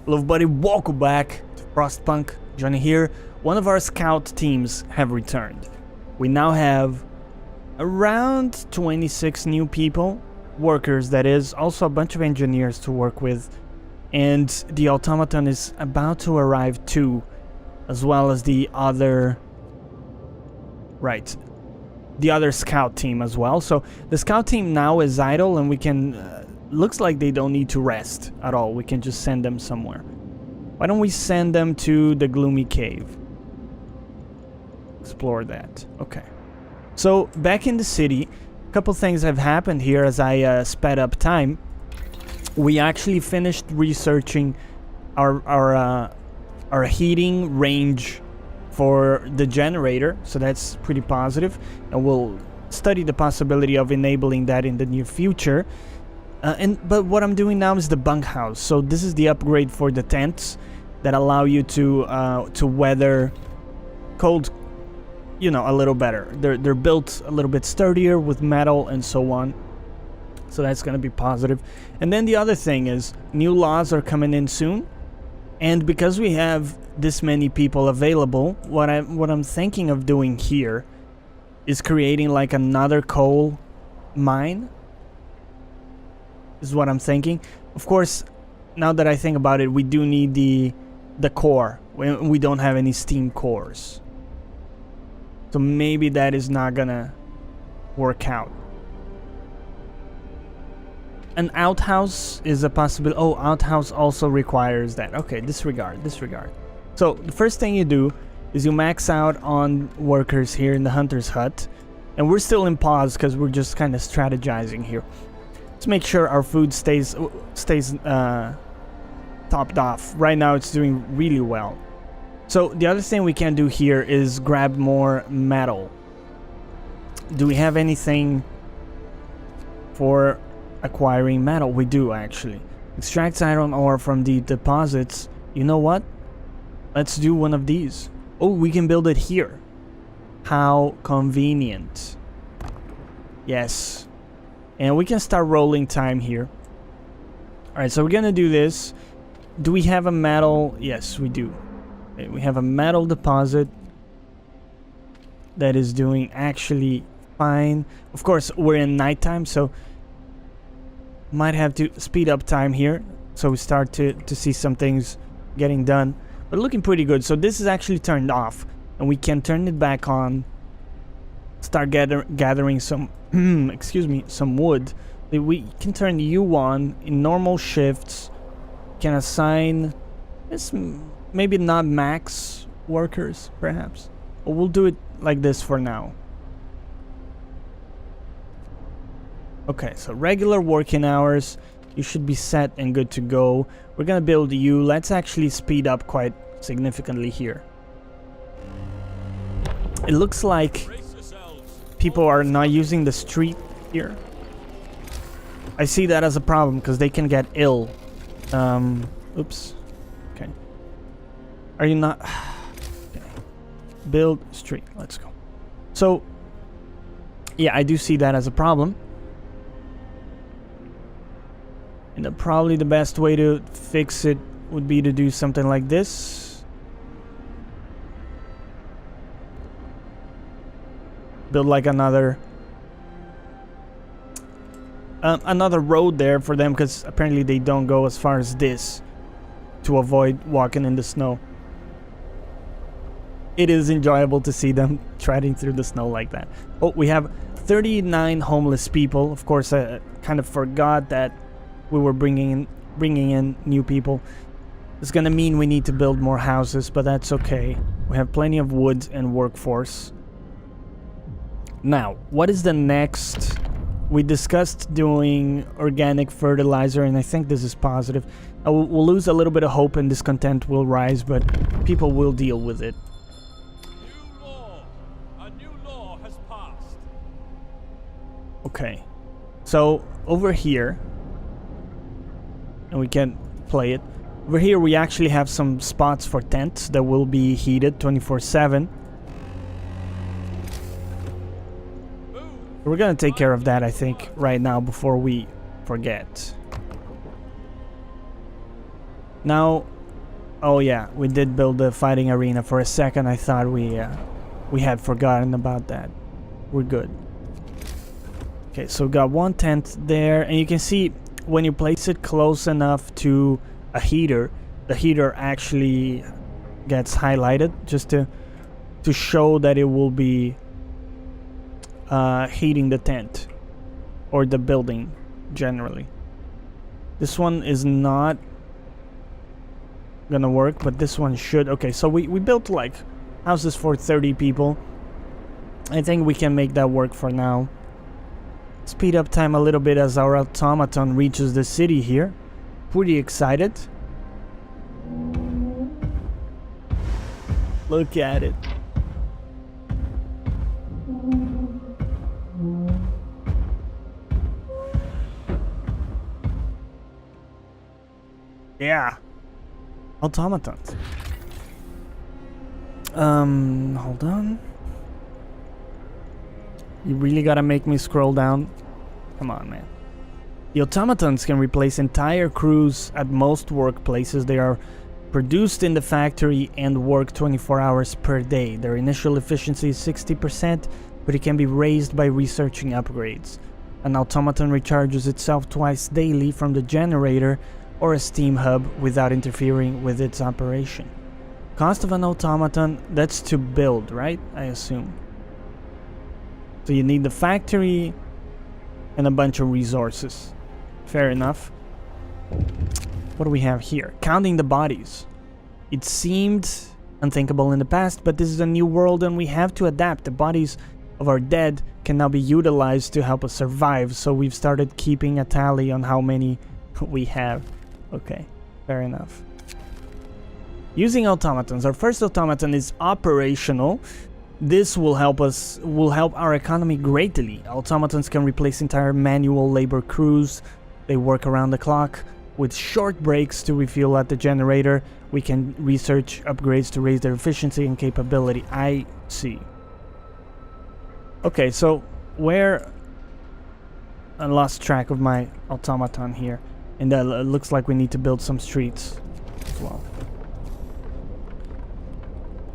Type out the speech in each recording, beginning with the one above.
Hello everybody, welcome back to FrostPunk. Jonny here. One of our scout teams have returned. We now have around 26 new people, workers that is, also a bunch of engineers to work with, and the automaton is about to arrive too, as well as the other scout team as well. So the scout team now is idle and we can looks like they don't need to rest at all. We can just send them somewhere. Why don't we send them to the gloomy cave? Explore that. Okay. So back in the city, a couple things have happened here as I sped up time. We actually finished researching our heating range for the generator, so that's pretty positive, and we'll study the possibility of enabling that in the near future. But what I'm doing now is the bunkhouse. So this is the upgrade for the tents that allow you to weather cold, you know, a little better. They're built a little bit sturdier with metal and so on. So that's going to be positive. And then the other thing is new laws are coming in soon. And because we have this many people available, what I'm thinking of doing here is creating like another coal mine. Is what I'm thinking. Of course, now that I think about it, we do need the core. We don't have any steam cores. So maybe that is not gonna work out. An outhouse is a possibility. Oh, outhouse also requires that. Okay, disregard. So the first thing you do is you max out on workers here in the hunter's hut. And we're still in pause because we're just kind of strategizing here. Let's make sure our food stays topped off. Right now it's doing really well. So the other thing we can do here is grab more metal. Do we have anything for acquiring metal? We do actually. Extract iron ore from the deposits. You know what? Let's do one of these. Oh, we can build it here. How convenient. Yes. And we can start rolling time here. Alright, so we're gonna do this. Do we have a metal? Yes, we do. Okay, we have a metal deposit that is doing actually fine. Of course, we're in nighttime, so might have to speed up time here. So we start to see some things getting done. But looking pretty good. So this is actually turned off. And we can turn it back on. Start gathering some excuse me, some wood. We can turn you on in normal shifts. Can assign this, maybe not max workers perhaps, but we'll do it like this for now. Okay, so regular working hours, you should be set and good to go. We're gonna build you. Let's actually speed up quite significantly here. It looks like people are not using the street here. I see that as a problem because they can get ill. Oops. Okay. Are you not? Okay. Build street. Let's go. So, yeah, I do see that as a problem. And probably the best way to fix it would be to do something like this. Build like another road there for them, because apparently they don't go as far as this to avoid walking in the snow. It is enjoyable to see them treading through the snow like that. Oh, we have 39 homeless people. Of course, I kind of forgot that we were bringing in new people. It's gonna mean we need to build more houses, but that's okay. We have plenty of wood and workforce. Now, what is the next? We discussed doing organic fertilizer, and I think this is positive. We'll lose a little bit of hope and discontent will rise, but people will deal with it. New law. A new law has passed. Okay. So, over here, and we can play it. Over here, we actually have some spots for tents that will be heated 24/7. We're gonna take care of that, I think, right now before we forget. Now, Oh yeah, we did build the fighting arena. For a second I thought we had forgotten about that. We're good. Okay, so got one tent there, and you can see when you place it close enough to a heater, the heater actually gets highlighted just to show that it will be heating the tent or the building generally. This one is not gonna work, but this one should. Okay, so we built like houses for 30 people. I think we can make that work for now. Speed up time a little bit as our automaton reaches the city here. Pretty excited. Look at it. Yeah. Automatons. Hold on. You really gotta make me scroll down. Come on, man. The automatons can replace entire crews at most workplaces. They are produced in the factory and work 24 hours per day. Their initial efficiency is 60%, but it can be raised by researching upgrades. An automaton recharges itself twice daily from the generator or a steam hub without interfering with its operation. Cost of an automaton, that's to build, right? I assume. So you need the factory and a bunch of resources. Fair enough. What do we have here? Counting the bodies. It seemed unthinkable in the past, but this is a new world and we have to adapt. The bodies of our dead can now be utilized to help us survive, so we've started keeping a tally on how many we have. Okay, fair enough. Using automatons. Our first automaton is operational. This will help our economy greatly. Automatons can replace entire manual labor crews. They work around the clock. With short breaks to refuel at the generator, we can research upgrades to raise their efficiency and capability. I see. Okay, so where... I lost track of my automaton here. And that looks like we need to build some streets as well.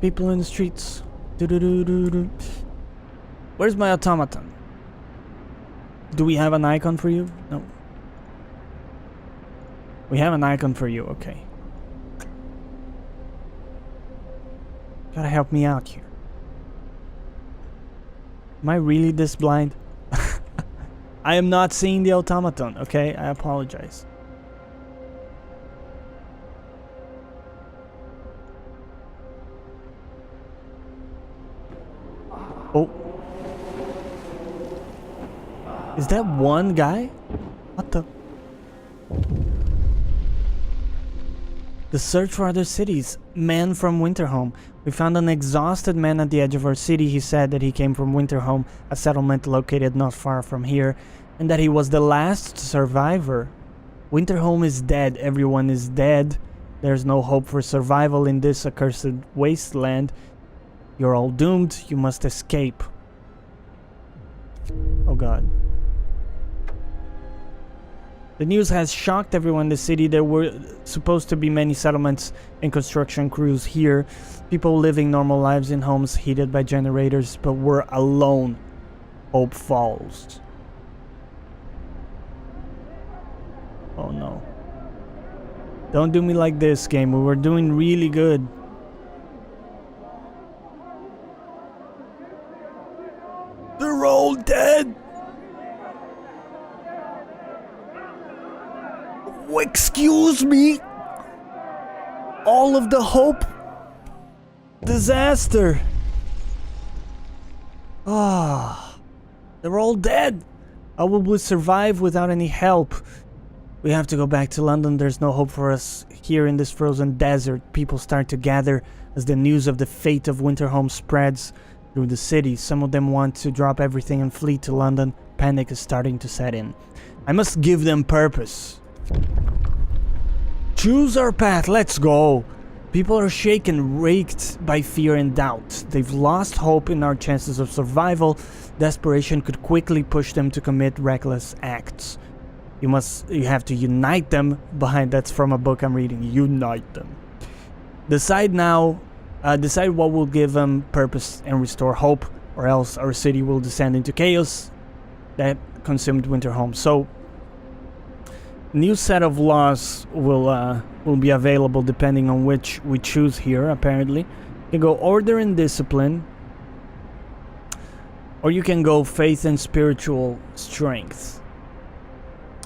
People in the streets. Where's my automaton? Do we have an icon for you? No. We have an icon for you, okay. Gotta help me out here. Am I really this blind? I am not seeing the automaton, okay? I apologize. Oh. Is that one guy? What the? The search for other cities. Man from Winterhome. We found an exhausted man at the edge of our city. He said that he came from Winterhome, a settlement located not far from here, and that he was the last survivor. Winterhome is dead. Everyone is dead. There's no hope for survival in this accursed wasteland. You're all doomed. You must escape. Oh god. The news has shocked everyone in the city. There were supposed to be many settlements and construction crews here. People living normal lives in homes heated by generators, but we're alone. Hope falls. Oh no. Don't do me like this, game. We were doing really good. They're all dead! Excuse me? All of the hope? Disaster! Ah, they're all dead! How will we survive without any help? We have to go back to London. There's no hope for us here in this frozen desert. People start to gather as the news of the fate of Winterhome spreads through the city. Some of them want to drop everything and flee to London. Panic is starting to set in. I must give them purpose. Choose our path, let's go. People are shaken, raked by fear and doubt. They've lost hope in our chances of survival. Desperation could quickly push them to commit reckless acts. You have to unite them behind. That's from a book I'm reading. Unite them. Decide now. Decide what will give them purpose and restore hope, or else our city will descend into chaos that consumed Winterhome. So, new set of laws will be available depending on which we choose here. Apparently, you can go order and discipline, or you can go faith and spiritual strength.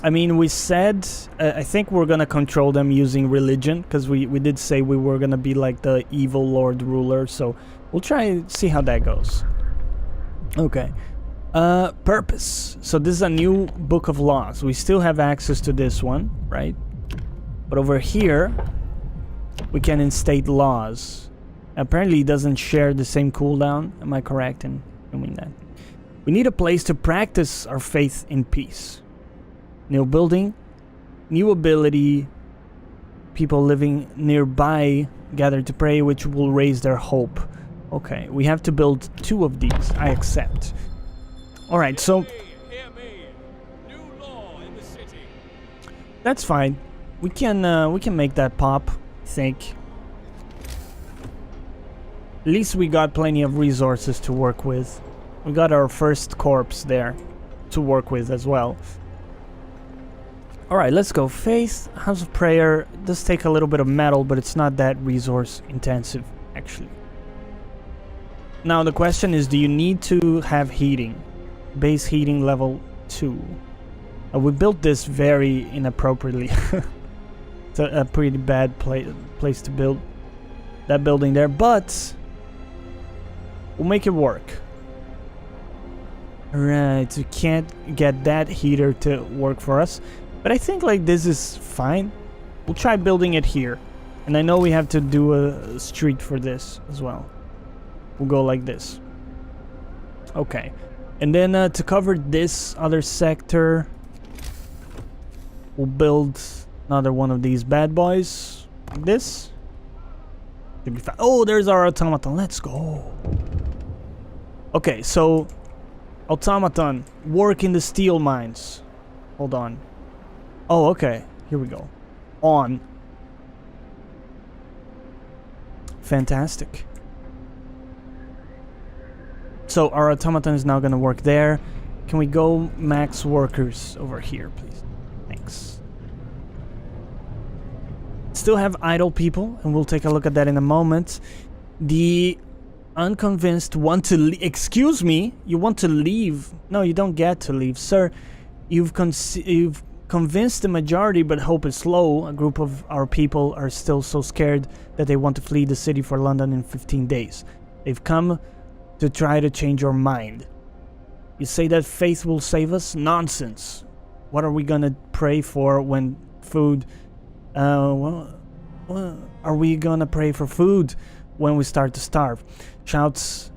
I mean, we said, I think we're gonna control them using religion, because we did say we were gonna be like the evil lord ruler, so we'll try and see how that goes. Okay. Purpose. So this is a new book of laws. We still have access to this one, right? But over here, we can instate laws. Apparently it doesn't share the same cooldown. Am I correct in doing that? We need a place to practice our faith in peace. New building, new ability, people living nearby gather to pray, which will raise their hope. Okay, we have to build 2 of these. I accept. Alright, so Hear me. New law in the city. that's fine. We can make that pop, I think. At least we got plenty of resources to work with. We got our first corpse there to work with as well. Alright, let's go. Faith, House of Prayer does take a little bit of metal, but it's not that resource intensive, actually. Now the question is, do you need to have heating? Base heating level 2. We built this very inappropriately. It's a pretty bad place to build that building there, but we'll make it work. Alright, we can't get that heater to work for us. But I think like this is fine. We'll try building it here. And I know we have to do a street for this as well. We'll go like this. Okay. And then to cover this other sector, we'll build another one of these bad boys. Like this. Should be fine. Oh, there's our automaton. Let's go. Okay, so automaton, work in the steel mines. Hold on. Oh, okay. Here we go. On. Fantastic. So our automaton is now going to work there. Can we go max workers over here, please? Thanks. Still have idle people, and we'll take a look at that in a moment. The unconvinced want to leave. Excuse me? You want to leave? No, you don't get to leave. Sir, you've convinced the majority, but hope is low. A group of our people are still so scared that they want to flee the city for London in 15 days. They've come to try to change your mind. You say that faith will save us? Nonsense. What are we gonna pray for when food... are we gonna pray for food when we start to starve? Shouts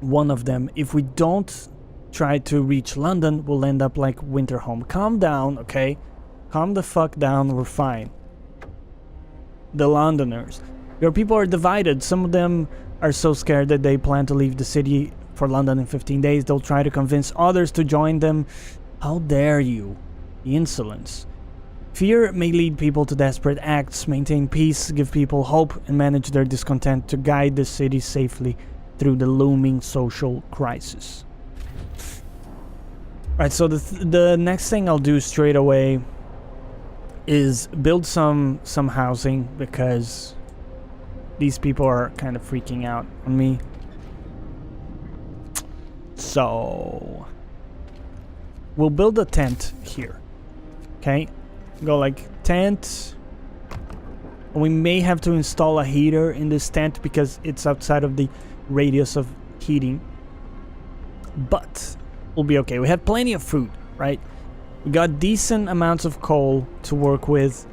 one of them. If we don't try to reach London, we'll end up like Winterhome. Calm down, okay? Calm the fuck down, we're fine. The Londoners. Your people are divided. Some of them are so scared that they plan to leave the city for London in 15 days. They'll try to convince others to join them. How dare you? The insolence. Fear may lead people to desperate acts. Maintain peace, give people hope, and manage their discontent to guide the city safely through the looming social crisis. Alright, so the next thing I'll do straight away is build some housing, because these people are kind of freaking out on me. So we'll build a tent here. Okay? Go like tent. We may have to install a heater in this tent because it's outside of the radius of heating. But we'll be okay. We have plenty of food, right? We got decent amounts of coal to work with.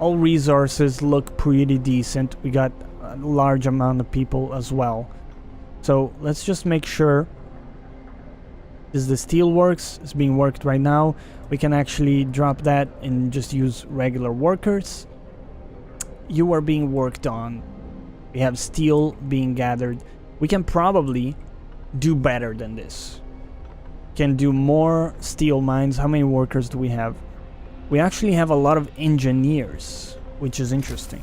All resources look pretty decent. We got a large amount of people as well. So let's just make sure the steel works. It's being worked right now. We can actually drop that and just use regular workers. You are being worked on. We have steel being gathered. We can probably do better than this. Can do more steel mines. How many workers do we have? We actually have a lot of engineers, which is interesting.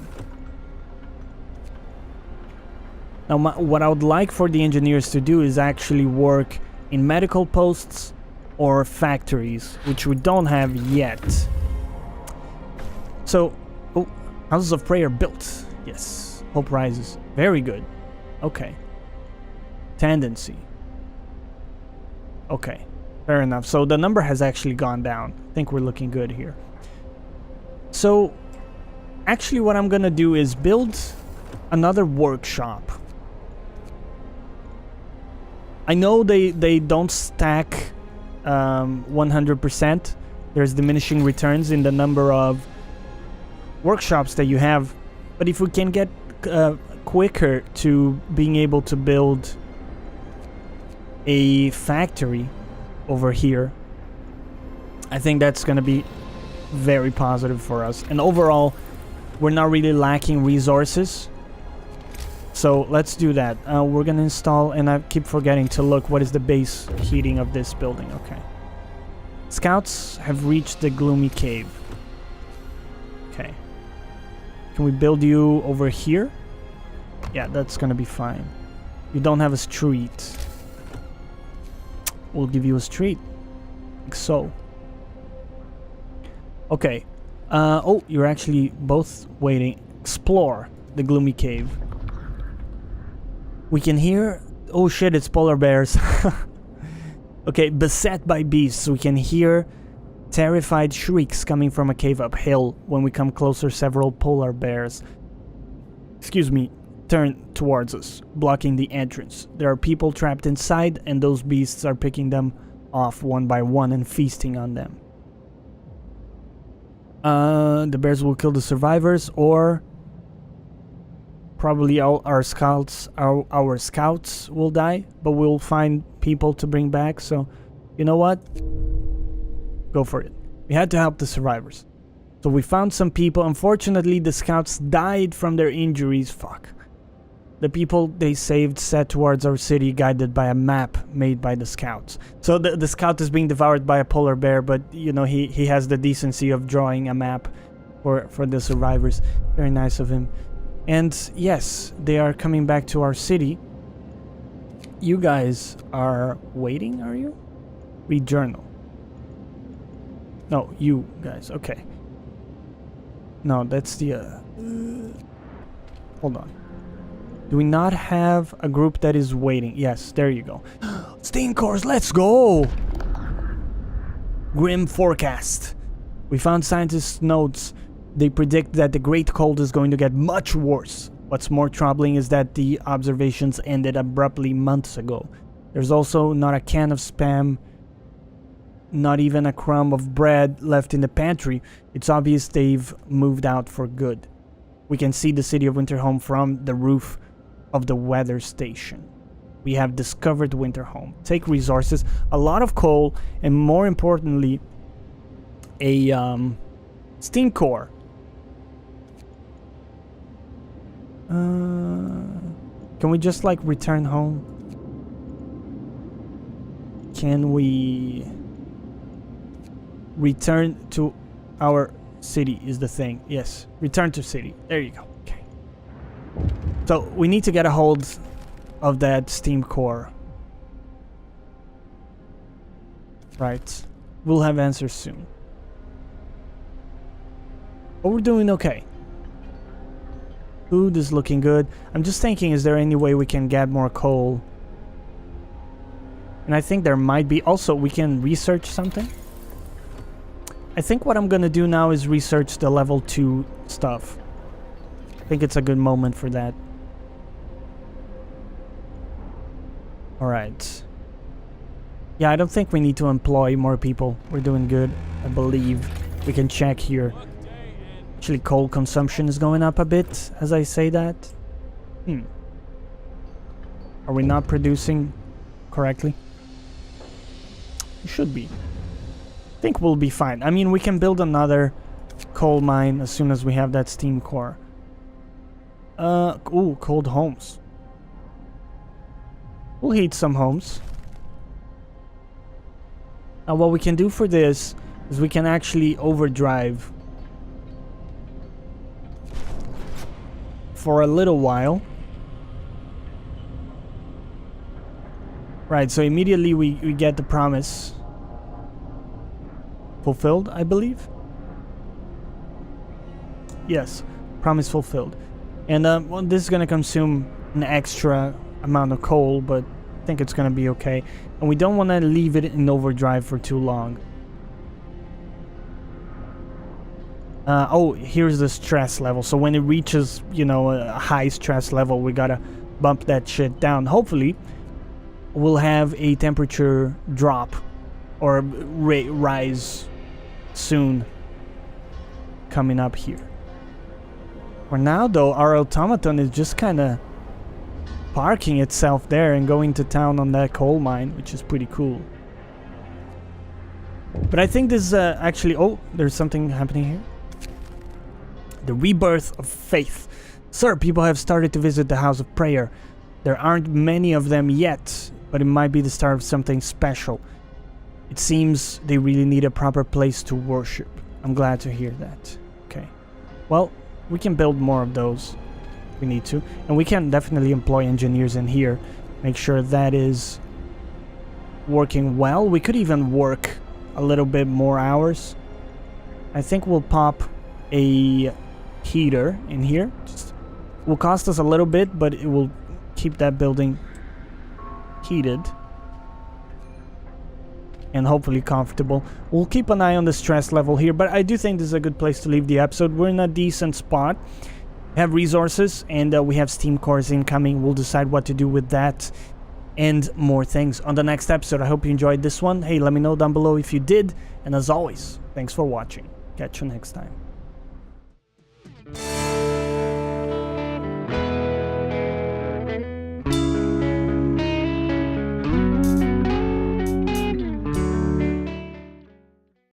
Now, what I would like for the engineers to do is actually work in medical posts or factories, which we don't have yet. So, oh, houses of prayer built. Yes, hope rises. Very good. Okay. Tendency. Okay, fair enough. So the number has actually gone down. I think we're looking good here. So, actually what I'm gonna do is build another workshop. I know they don't stack 100%. There's diminishing returns in the number of workshops that you have. But if we can get quicker to being able to build a factory over here, I think that's going to be very positive for us. And overall, we're not really lacking resources. So let's do that. We're going to install, and I keep forgetting to look, what is the base heating of this building? Okay. Scouts have reached the gloomy cave. Okay. Can we build you over here? Yeah, that's going to be fine. You don't have a street. We'll give you a street. Like so. Okay. Oh, you're actually both waiting. Explore the gloomy cave. We can hear... Oh shit, it's polar bears. Okay, beset by beasts. We can hear terrified shrieks coming from a cave uphill. When we come closer, several polar bears, excuse me, turn towards us, blocking the entrance. There are people trapped inside, and those beasts are picking them off one by one and feasting on them. The bears will kill the survivors, or probably all our scouts will die, but we'll find people to bring back. So, you know what? Go for it. We had to help the survivors. So we found some people. Unfortunately, the scouts died from their injuries. Fuck. The people they saved set towards our city, guided by a map made by the scouts. So the scout is being devoured by a polar bear, but you know, he has the decency of drawing a map for the survivors. Very nice of him. And yes, they are coming back to our city. You guys are waiting, are you? Read journal. No, you guys. Okay. No, that's the... Hold on. Do we not have a group that is waiting? Yes, there you go. Steam cores, let's go! Grim forecast. We found scientists' notes. They predict that the Great Cold is going to get much worse. What's more troubling is that the observations ended abruptly months ago. There's also not a can of Spam, not even a crumb of bread left in the pantry. It's obvious they've moved out for good. We can see the city of Winterhome from the roof of the weather station. We have discovered Winterhome. Take resources, a lot of coal, and more importantly, a steam core. Can we just like return home? Can we return to our city is the thing. Yes, return to city. There you go. Okay. So we need to get a hold of that steam core. Right. We'll have answers soon. But we're doing okay. Food is looking good. I'm just thinking, is there any way we can get more coal? And I think there might be. Also, we can research something. I think what I'm gonna do now is research the level 2 stuff. I think it's a good moment for that. Alright. Yeah, I don't think we need to employ more people. We're doing good, I believe. We can check here. Actually, coal consumption is going up a bit as I say that. Are we not producing correctly? We should be. I think we'll be fine. I mean, we can build another coal mine as soon as we have that steam core. Ooh, cold homes. We'll heat some homes. Now, what we can do for this is we can actually overdrive for a little while. Right, so immediately we get the promise fulfilled, I believe. Yes, promise fulfilled. And well, this is gonna consume an extra amount of coal, but I think it's gonna be okay. And we don't want to leave it in overdrive for too long. Oh, here's the stress level. So when it reaches, you know, a high stress level, we gotta bump that shit down. Hopefully, we'll have a temperature drop or rise soon coming up here. For now, though, our automaton is just kind of parking itself there and going to town on that coal mine, which is pretty cool. But I think this is actually... Oh, there's something happening here. The rebirth of faith. Sir, people have started to visit the House of Prayer. There aren't many of them yet, but it might be the start of something special. It seems they really need a proper place to worship. I'm glad to hear that. Okay. Well, we can build more of those if we need to. And we can definitely employ engineers in here. Make sure that is working well. We could even work a little bit more hours. I think we'll pop a heater in here. Just will cost us a little bit, but it will keep that building heated and hopefully comfortable. We'll keep an eye on the stress level here, but I do think this is a good place to leave the episode. We're in a decent spot. We have resources, and we have steam cores incoming. We'll decide what to do with that and more things on the next episode. I hope you enjoyed this one. Hey, let me know down below if you did, and as always, thanks for watching. Catch you next time.